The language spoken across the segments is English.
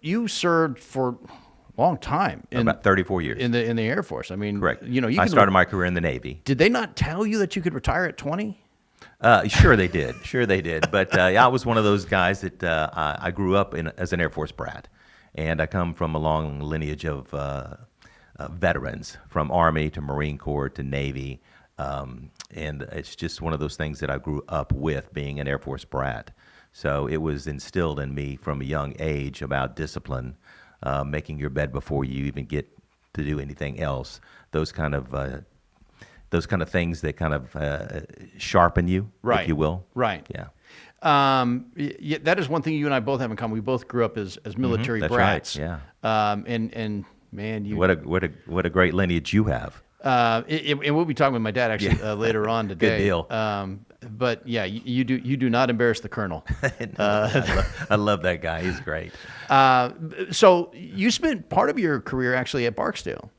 you served for a long time About 34 years. in the Air Force. I mean, Correct. you I started my career in the Navy. Did they not tell you that you could retire at 20? Sure they did. Sure they did. But I was one of those guys that I grew up as an Air Force brat. And I come from a long lineage of veterans, from Army to Marine Corps to Navy. And it's just one of those things that I grew up with, being an Air Force brat. So it was instilled in me from a young age about discipline, making your bed before you even get to do anything else. Those kind of things that kind of sharpen you, Right. if you will. Right. Yeah. Yeah, that is one thing you and I both have in common. We both grew up as military That's brats. right. Yeah. And man, you What a great lineage you have. and we'll be talking with my dad actually later on today. Good deal. But yeah, you do not embarrass the colonel. I love that guy. He's great. So you spent part of your career actually at Barksdale.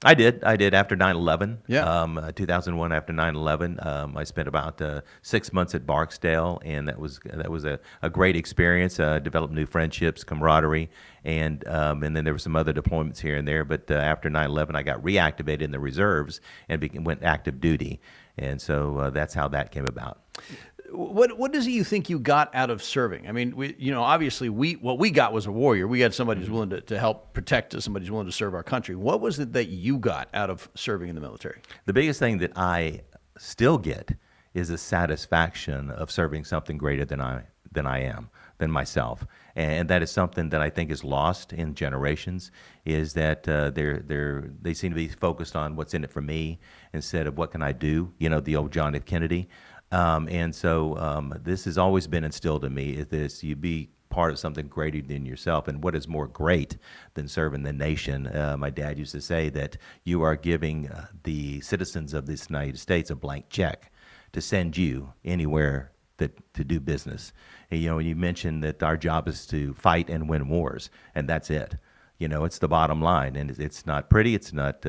I did after 9/11. Yeah. 2001 after 9/11. I spent about 6 months at Barksdale, and that was a great experience. Developed new friendships, camaraderie, and then there were some other deployments here and there. But after 9/11, I got reactivated in the reserves and went active duty, and so that's how that came about. What does you think you got out of serving? I mean, obviously what we got was a warrior. We got somebody who's willing to help protect us, somebody who's willing to serve our country. What was it that you got out of serving in the military? The biggest thing that I still get is a satisfaction of serving something greater than myself, and that is something that I think is lost in generations. Is that they seem to be focused on what's in it for me instead of what can I do? The old John F. Kennedy. And so this has always been instilled in me, is this: you be part of something greater than yourself. And what is more great than serving the nation? My dad used to say that you are giving the citizens of this United States a blank check to send you anywhere to do business. And, you mentioned that our job is to fight and win wars, and that's it. It's the bottom line, and it's not pretty. It's not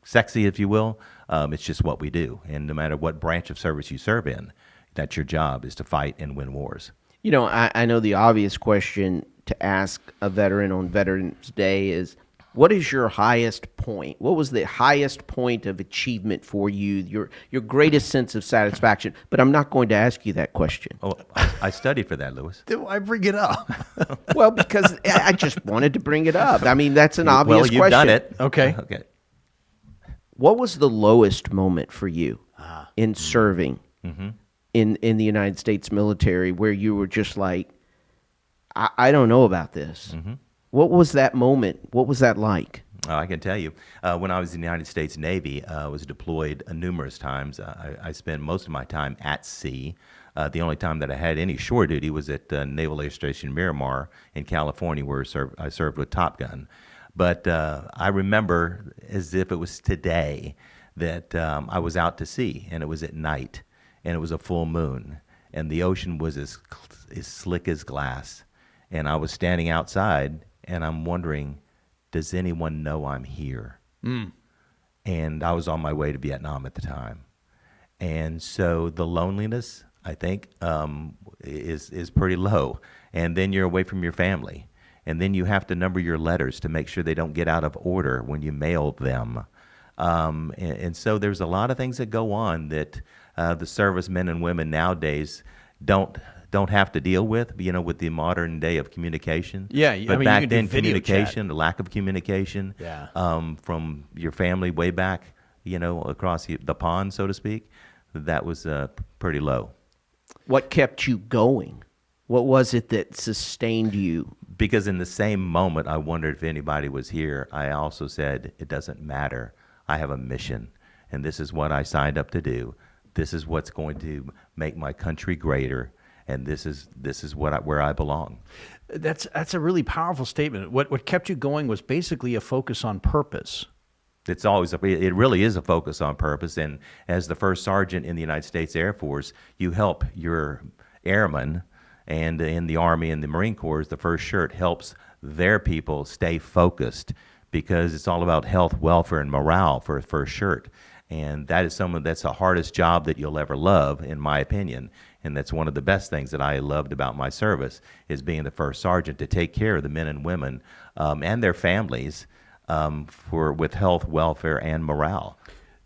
sexy, if you will. It's just what we do, and no matter what branch of service you serve in, that's your job, is to fight and win wars. I know the obvious question to ask a veteran on Veterans Day is, what is your highest point? What was the highest point of achievement for you, your greatest sense of satisfaction? But I'm not going to ask you that question. Oh, I studied for that, Lewis. I bring it up. Well, because I just wanted to bring it up. I mean, that's an obvious question. Well, you've done it. Okay. Okay. What was the lowest moment for you in serving in the United States military, where you were just like, I don't know about this? What was that moment? What was that like? I can tell you. When I was in the United States Navy, I was deployed numerous times. I spent most of my time at sea. The only time that I had any shore duty was at Naval Air Station Miramar in California, where I served with Top Gun. But I remember as if it was today that I was out to sea, and it was at night, and it was a full moon, and the ocean was as slick as glass. And I was standing outside, and I'm wondering, does anyone know I'm here? And I was on my way to Vietnam at the time. And so the loneliness, I think, is pretty low. And then you're away from your family. And then you have to number your letters to make sure they don't get out of order when you mail them. And so there's a lot of things that go on that the servicemen and women nowadays don't have to deal with, with the modern day of communication. Yeah, but you back can do then, video communication, the lack of communication, Yeah. From your family way back, across the pond, so to speak, that was pretty low. What kept you going? What was it that sustained you? Because in the same moment, I wondered if anybody was here. I also said, it doesn't matter. I have a mission, and this is what I signed up to do. This is what's going to make my country greater, and this is where I belong. That's a really powerful statement. What kept you going was basically a focus on purpose. It really is a focus on purpose. And as the first sergeant in the United States Air Force, you help your airmen, and in the Army and the Marine Corps, the first shirt helps their people stay focused, because it's all about health, welfare, and morale for a first shirt. And that is that's the hardest job that you'll ever love, in my opinion. And that's one of the best things that I loved about my service, is being the first sergeant, to take care of the men and women and their families with health, welfare, and morale.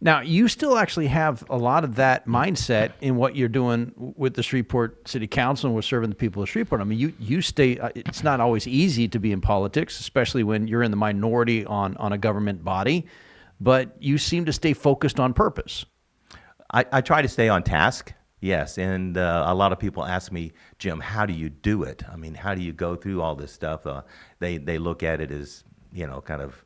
Now, you still actually have a lot of that mindset in what you're doing with the Shreveport City Council and with serving the people of Shreveport. I mean, you stay, it's not always easy to be in politics, especially when you're in the minority on a government body, but you seem to stay focused on purpose. I try to stay on task, yes. And a lot of people ask me, Jim, how do you do it? I mean, how do you go through all this stuff? They look at it as, kind of,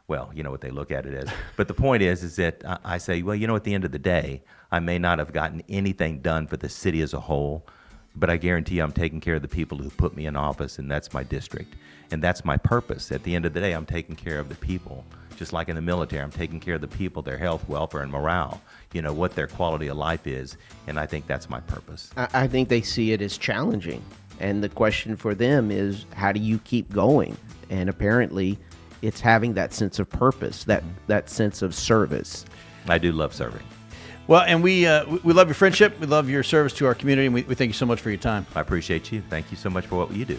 well, you know what they look at it as. But the point is that I say, well, at the end of the day, I may not have gotten anything done for the city as a whole, but I guarantee I'm taking care of the people who put me in office, and that's my district. And that's my purpose. At the end of the day, I'm taking care of the people. Just like in the military, I'm taking care of the people, their health, welfare, and morale, what their quality of life is. And I think that's my purpose. I think they see it as challenging. And the question for them is, how do you keep going? And apparently, it's having that sense of purpose, that sense of service. I do love serving. Well, and we love your friendship. We love your service to our community, and we thank you so much for your time. I appreciate you. Thank you so much for what you do.